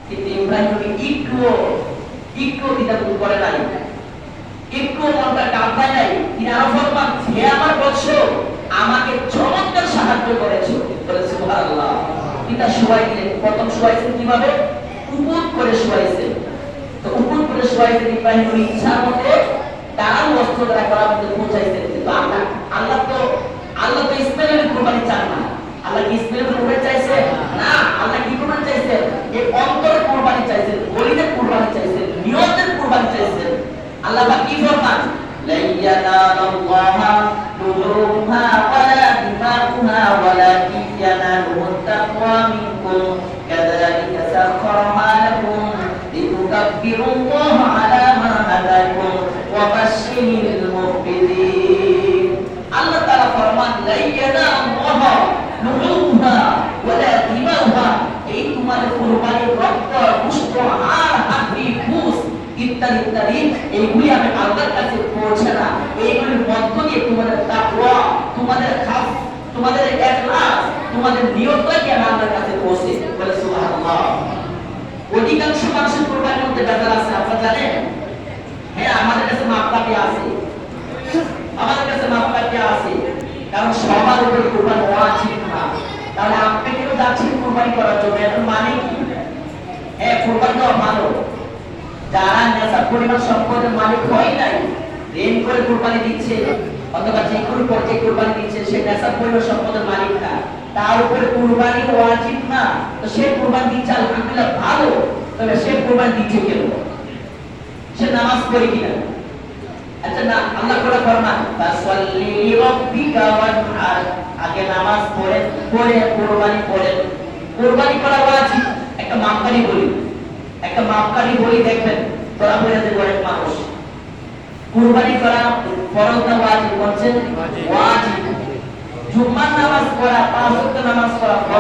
কিন্তু ইব্রাহিম নবী একটু দ্বিধাবোধ করে নাই, একটু মনটা কাঁপায় নাই। তিনি আরো ফরমান, হে আমার বৎস, আমাকে চমৎকার সাহায্য করেছো, বলে সুবহানাল্লাহ। পিতা শুয়াই দিলেন। প্রথম শুয়াইছেন কিভাবে? উপর করে শুয়াইছেন। তো উপর করে শুয়াইছেন ইব্রাহিম নবী ইচ্ছা মতে তার অস্ত্র দ্বারা গলার মধ্যে পৌঁছাইছেন। কিন্তু আল্লাহ তো ইসমাইলের কুরবানি চান না। আল্লাহ কি ইসমাইলের কুরবানি চাইছে না? আল্লাহ কি কুরবানি চাইছেন? এই অন্তরের কুরবানি চাইছেন, বলিদের কুরবানি চাইছেন, নিয়তের কুরবানি চাইছেন। আল্লাহ পাক কি ফরমান, লা ইয়ানাল্লাহা লুহুমহা ওয়ালা দিমাউহা ওয়ালাকিন ইয়ানালুহুত তাকওয়া মিনকুম কাযালিকা সাখখারাহা লাকুম লিতুকাব্বিরুল্লাহা আলা মা হাদাকুম ওয়া বাশশিরিল মুহবিতিন। আল্লাহ তাআলা ফরমান, লা ইয়ানাল্লাহা লুহুমহা ওয়ালা দিমাউহা, এই তোমাদের কুরবানির রক্ত, গোশত, হাড়, হাড্ডি, ফুস ইত্যাদি ইত্যাদি, এইগুলি আমি আল্লাহর কাছে পৌঁছে না। এইগুলির মধ্য দিয়ে তোমাদের তাকওয়া, তোমাদের খাফ, তোমাদের ইখলাস, তোমাদের নিয়তটাকে আমি আল্লাহর কাছে পৌঁছে। বলে সুবহানাল্লাহ। অধিকাংশ মানুষের কুরবানির মধ্যে বেজার আছে, আপনারা জানেন? হ্যাঁ, আমাদের কাছে মাপকাঠি আছে, আমাদের কাছে মাপকাঠি আছে, কারণ সবার উপরে কুরবানি ওয়াজিব না। তাহলে আপনি কেন যাচ্ছেন কুরবানি করার জন্য? এর মানে কি? হ্যাঁ, কুরবানি দেওয়া ভালো। যারা নেশা পরিমাণ সম্পদের মালিক হয় নাই, ঋণ করে কুরবানি দিচ্ছে, অথবা যে কোনো পর্যায়ে কুরবানি দিচ্ছে, সে নেশা পরিমাণ সম্পদের মালিক না, তার উপরে কুরবানি ওয়াজিব না। তো সে কুরবানি দিচ্ছে, আলহামদুলিল্লাহ ভালো। তবে সে কুরবানি দিচ্ছে কেন? সে নামাজ পড়ে কিনা? আচ্ছা না, আল্লাহ করে ফরমান, ফাসাল্লি লিরাব্বিকা ওয়ানহার, আগে নামাজ পড়েন, পরে কুরবানি করেন। কুরবানি করা ওয়াজিব। একটা মাপকাঠি বলি দেখবেন, ধরা পড়ে যে অনেক মানুষ কুরবানি করা ফরজ না ওয়াজিব? বলছেন ওয়াজিব। জুম্মার নামাজ পড়া, পাঁচ ওয়াক্ত নামাজ পড়া